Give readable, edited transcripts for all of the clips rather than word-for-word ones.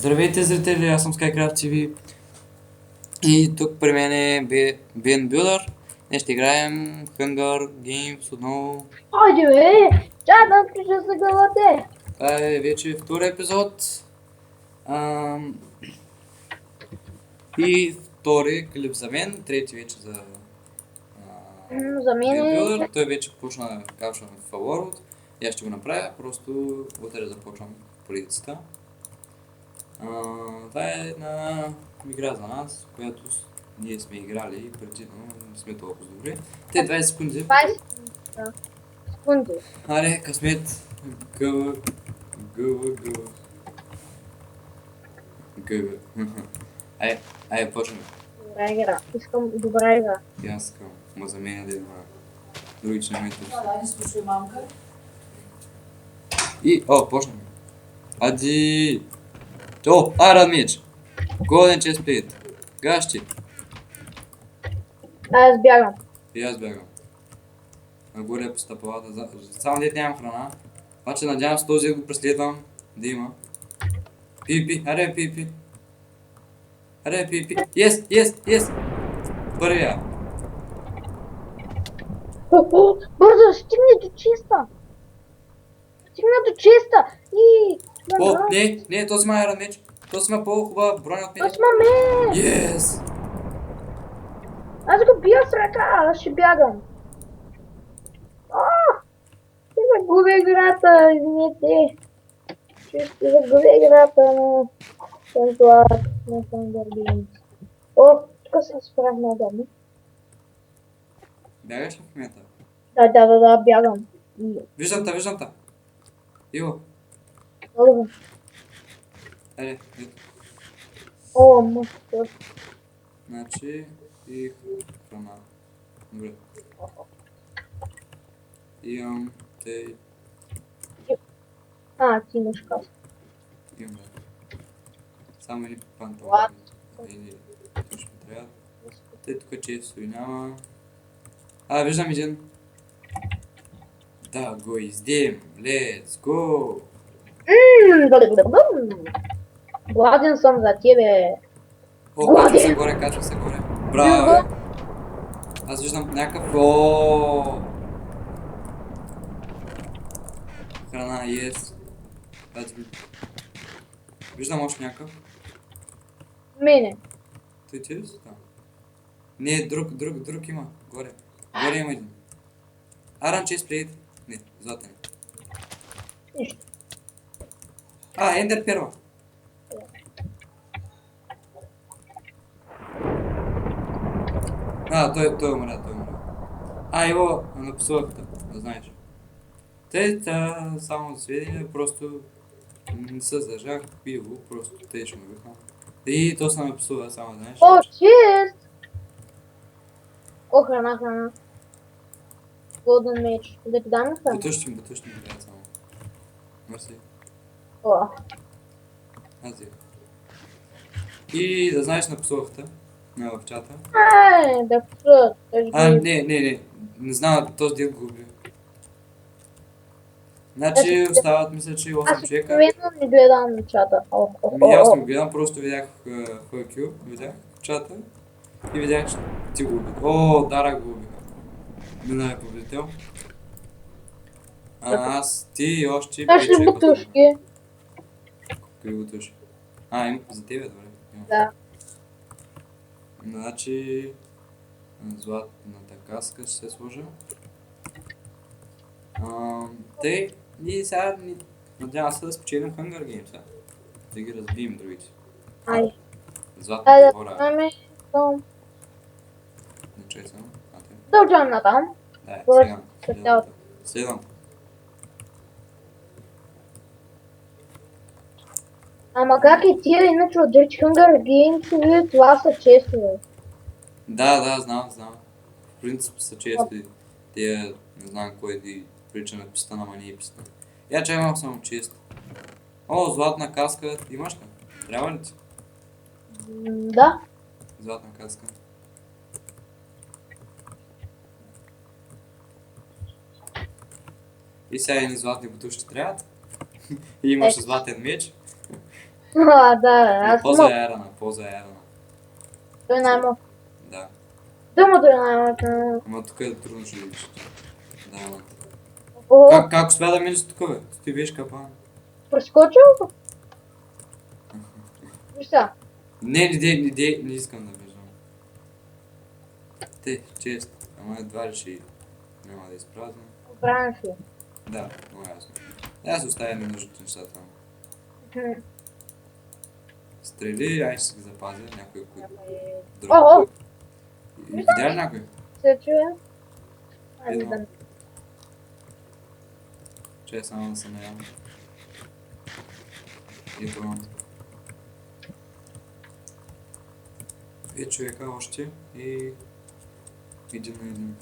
Здравейте, зрители, аз съм SkyCraft TV и тук при мен е Ben Builder. Днес ще играем Hunger Games отново. Айде бе! Чай да отключа за главата! Това е вече втори епизод. И втори клип за мен, трети вече за За мен Ben е... Builder. Той вече почна да качвам в World. И аз ще го направя, просто утре започвам поредицата. Това е една игра за нас, която ние сме играли преди, но не сме толкова добри. Те 20 секунди. 20 секунди. Аре, късмет. Гъва. Айде, почваме. Добра игра. Искам добра игра. И аз искам. Ма за мен да има други членове. Не слушай мамка. И, почнем. Ади. Iron Mage. Golden Chestplate. Гащи. Аз бягам. И аз бягам. Нагоре по стъпалата. Само дете нямам храна. Обаче надявам се този да го преследвам. Да има. Пи. Аре, пи. Аре, пи. Yes. Първия. Бързо, стигни до чиста. Стигна до чиста. И... Не, този има Iron Mage. Този има по-хубава броня от мен. Аз маме! Yes! Аз го бия с ръка, аз ще бягам. Ще загубя играта, извините. Ще загубя играта, но... С глад на Hunger Games. Тук се справя много удобно. Бягаш ли в момента? Да, бягам. Виждам те. Иво. Много. Аре, ето. Мъстър. Значи и храна. Добре. Имам те... Ти имаш каска. Имам да. Само едни панталони. Или точно трябва. Те тук често и няма. Виждам един. Да го издем. Let's go! Гладен съм за тебе. Качва се горе. Браво, бе. Аз виждам някакъв... Храна, yes. Виждам още някакъв. Мене. Той ти ли си там? Не, друг има. Горе има един. Iron Chestplate. Не, златен. Нищо. Ender Pearl. Той умря. Его на посылката, да знаеш. Те само за сведения, просто не се задържах пиво, просто те ще ме биха. И то се ме псува, само знаеш. Чест! Храна. Golden Mage. Да ти дам ли храна? Батушни гледат само. Мерси. Аз взех. И да знаеш на посылката, в чата. Да псуват. Не знам, този ден губи. Значи остават, мисля, че 8 човека. Аз обикновено не гледам на чата. Аз не гледам, просто видях FAQ, видях чата и видях, че ти го уби. Дара го уби. Мина е победител. Аз, ти и още 5 Нашли човека. бутушки. Какви бутушки? Има за тебе, добре. Да. Значи, златната каска ще се сложа. И сега надявам се да спечелим Hunger Games, да ги разбием другите. Златната гора. Не чуй само. Да отивам натам. Да, следвам. Ама как и тия иначе от Dirty Hunger Games, това са честове. Да, знам. В принцип са чести. Те не знам кой ги прилича на писта, ама не е писта. Че имам само чест. Златна каска, имаш ли? Трябва ли ти? Да. Златна каска. И сега едни златни бутушки трябват. И имаш златен меч. А, да, аз Поза имам. е Ерана, поза е Ерана. Той най-малко. Да. Думата е най-малко. Ама тук е трудно ще видиш. Да, ама. О, Как успя да минеш тук, бе? Ти виж капан. прескочил го? Виж сега. Не искам да виждам. Те, чест. Ама едва ли ще няма да изпразним. Оправям си. Да, много ясно. Аз оставя ненужните неща там. Стрели, ай ще си ги запазя, някой ако О, друг. Видя ли някой? се чуе. Айде Едно. да. Че само да се наявам. И това. Е човека още и един на един.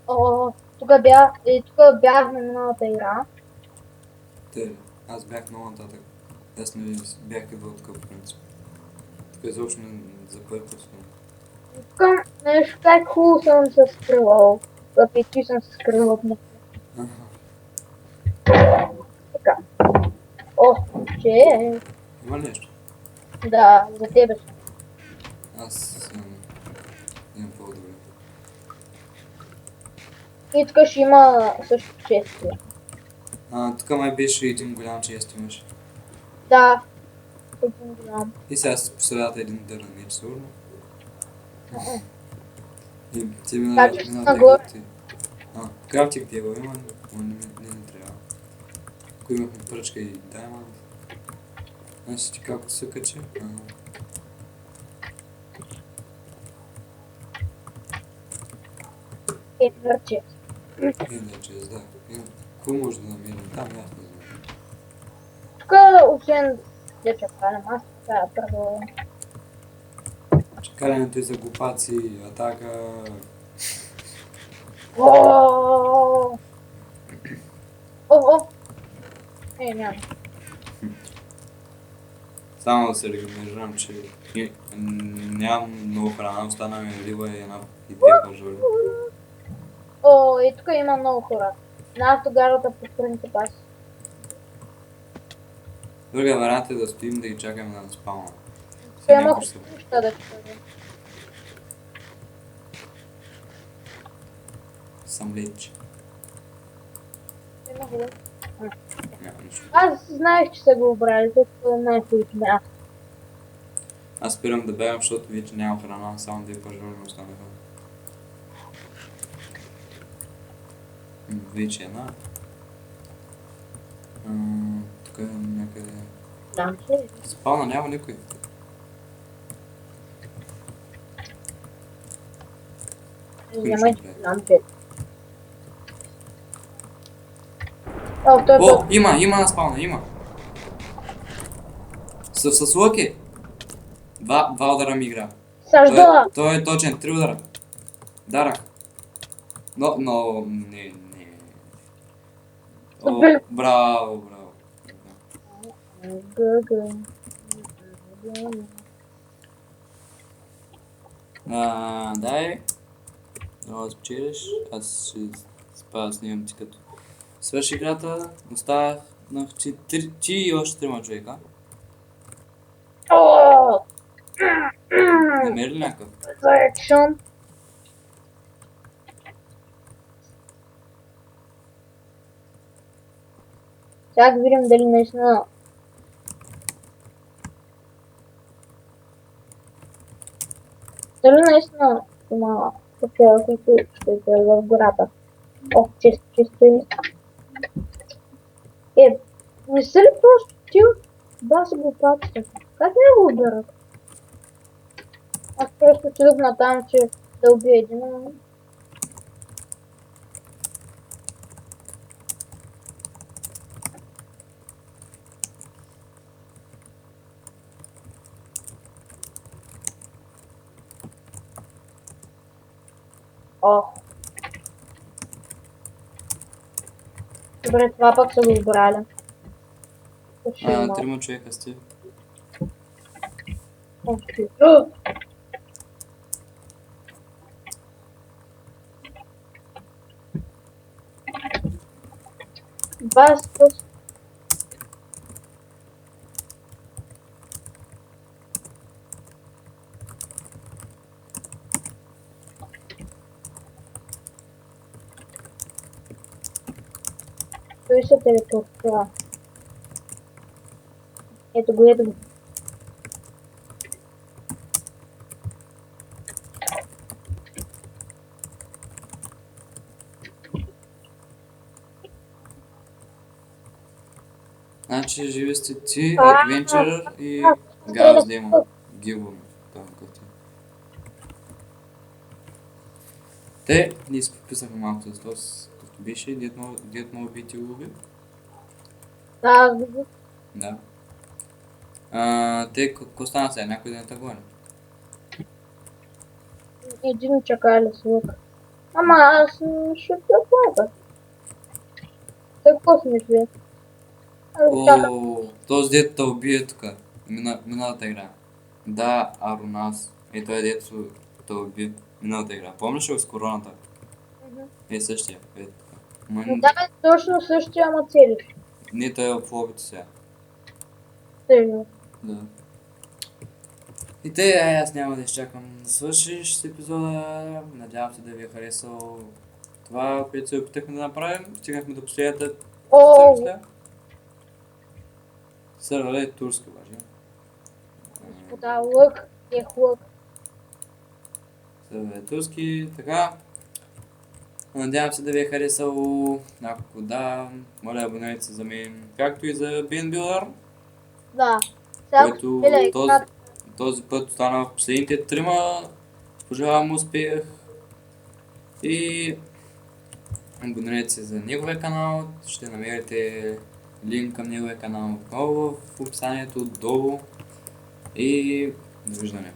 О, тук бяхме миналата игра. Те, аз бях много нататък. Аз не бях идвал тук по принцип. Тук изобщо за първи път съм. Тук нещо как хубаво съм се скривал. Въпреки съм се скривал от него. Така. О, че Има ли нещо? да, за тебе съм. Аз имам по-добре. И тук ще има също чести. Тук май беше един голям чест имаш. Да. Един голям. И сега с посредата един дърен меч, сигурно. И ти мина Качваш мина нагоре. ти. Крафтинг тейбъл има, но не трябва. Ако имахме пръчка и даймонд. Значи ти както се качи. Върче. Един чест, да. Какво може да намерим там, аз не знам. Тук, освен да чакалям, аз така първо. Чакалянето и за глупаци, атака. О! О! Няма. Само да се регламентирам, че нямам много храна, остана ми риба и една и две пържоли. О, и тук има много хора. На автогарата по принцип аз. Другия вариант е да стоим да ги чакаме на спална. Тук има неща да кажа. Съм леч. Има хубаво. Няма нищо. Аз знаех, че са го обрали, защото най-хубавото място. Аз спирам да бягам, защото вече нямам храна, само две пържоли ми останаха. Вече една. Тук е някъде. Там се. Спална няма никой. Няма там се. О, той О, има на спална, има. С лъки. Два удара ми игра. Съждала. Той е точен, 3 удара. Дарах. Но, не. О, Супер. браво. Дай. Да спечелиш. Аз ще спая снимам ти като свърши играта. Оставах на ти и още 3 човека. О! Намери ли някакъв? Resurrection. Сега да видим дали наистина. Дали наистина има такива, които ще идват в гората. О, чисто и. Не са ли просто ти бас глупаците? Как не го уберат? Аз просто отидох натам, че да убия един. О. Добре, това пък са го избрали. 3 човека сте. Бастос. Той се телепортира. Ето го, ето го. Значи живи сте ти, А, Адвенчър и а, Гаус стреля. Демон. Гилбом. Това какъвто е. Те, ние се подписахме малко за това, като беше, дед ме уби, ти го уби. Да, аз го. Да. Те, какво стана сега? Някой да не те гони? Един чакали с лук. Ама аз ще плата. Какво сме вие? Аз чакам. О, този дед те убие тук. Миналата игра. Да, Аронас. Е, той дето те уби миналата игра. Помниш ли го с короната? Е, същия. Е, така. Да, бе, точно същия, ама целиш. Не, той е в лобито сега. Тъжно. Да. И те, аз няма да изчакам да свършиш с епизода. Надявам се да ви е харесал това, което се опитахме да направим. Стигнахме до последната О, седмица. Сървър е турски обаче. господа, лък е лък. Сървър е турски, така. Надявам се да ви е харесал. Ако да, моля абонирайте се за мен, както и за Ben Builder, Да. Сега, който еле, този път остана в последните трима. Пожелавам успех и абонирайте се за неговия канал. Ще намерите линк към неговия канал отново в описанието долу и довиждане.